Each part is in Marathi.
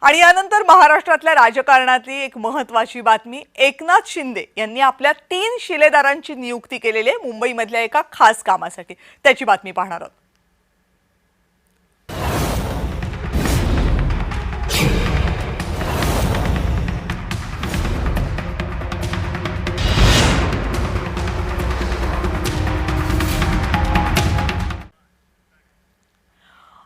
आणि यानंतर महाराष्ट्रातल्या राजकारणातली एक महत्त्वाची बातमी, एकनाथ शिंदे यांनी आपल्या 3 शिलेदारांची नियुक्ती केलेली आहे मुंबईमधल्या एका खास कामासाठी। त्याची बातमी पाहणार आहोत।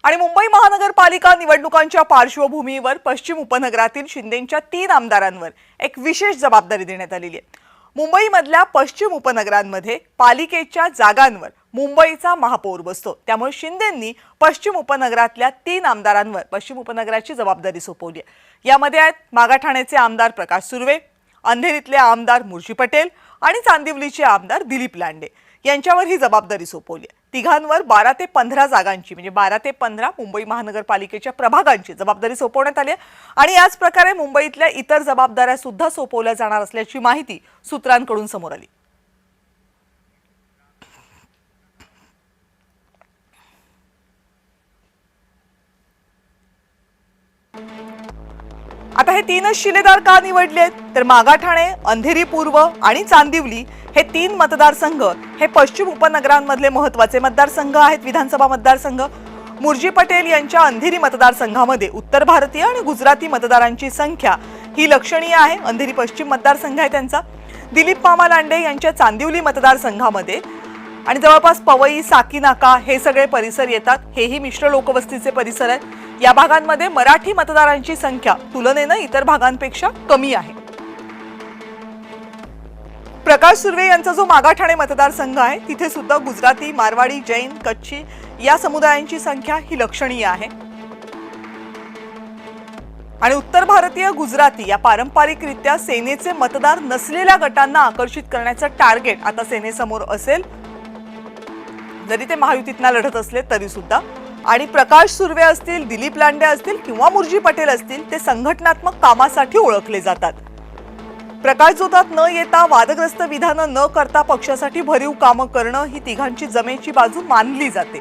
आणि मुंबई महानगरपालिका निवडणुकांच्या पार्श्वभूमीवर पश्चिम उपनगरातील शिंदेंच्या 3 आमदारांवर एक विशेष जबाबदारी देण्यात आलेली आहे। मुंबईमधल्या पश्चिम उपनगरांमध्ये पालिकेच्या जागांवर मुंबईचा महापौर बसतो, त्यामुळे शिंदेंनी पश्चिम उपनगरातल्या 3 आमदारांवर पश्चिम उपनगराची जबाबदारी सोपवली आहे। यामध्ये आहेत मागाठाण्याचे आमदार प्रकाश सुर्वे, अंधेरीतले आमदार मुर्शी पटेल आणि चांदिवलीचे आमदार दिलीप लांडे यांच्यावर ही जबाबदारी सोपवली आहे। तिघांवर 12 ते 15 जागांची म्हणजे 12 ते 15 मुंबई महानगरपालिकेच्या प्रभागांची जबाबदारी सोपवण्यात आली आहे आणि याच प्रकारे मुंबईतल्या इतर जबाबदाऱ्या सुद्धा सोपवल्या जाणार असल्याची माहिती सूत्रांकडून समोर आली। आता हे 3च शिलेदार का निवडलेत तर मागाठाणे, अंधेरी पूर्व आणि चांदिवली हे 3 मतदारसंघ हे पश्चिम उपनगरांमधले महत्त्वाचे मतदारसंघ आहेत। विधानसभा मतदारसंघ मुर्शी पटेल यांच्या अंधेरी मतदारसंघामध्ये उत्तर भारतीय आणि गुजराती मतदारांची संख्या ही लक्षणीय आहे। अंधेरी पश्चिम मतदारसंघ आहे त्यांचा। दिलीप मामा लांडे यांच्या चांदिवली मतदारसंघामध्ये आणि जवळपास पवई, साकीनाका हे सगळे परिसर येतात। हेही मिश्र लोकवस्तीचे परिसर आहेत। या भागांमध्ये मराठी मतदारांची संख्या तुलनेने इतर भागांपेक्षा कमी आहे। प्रकाश सुर्वे यांचा जो मागाठाणे मतदारसंघ आहे तिथे सुद्धा गुजराती, मारवाडी, जैन, कच्छी या समुदायांची संख्या ही लक्षणीय आहे। आणि उत्तर भारतीय, गुजराती या पारंपरिकरित्या सेनेचे मतदार नसलेल्या गटांना आकर्षित करण्याचं टार्गेट आता सेनेसमोर असेल, जरी ते महायुतीतनं लढत असले तरी सुद्धा। आणि प्रकाश सुर्वे असतील, दिलीप लांडे असतील किंवा मुर्शी पटेल असतील ते संघटनात्मक कामासाठी ओळखले जातात। प्रकाशझोतात न येता, वादग्रस्त विधानं न करता पक्षासाठी भरीव कामं करणं ही तिघांची जमेची बाजू मानली जाते।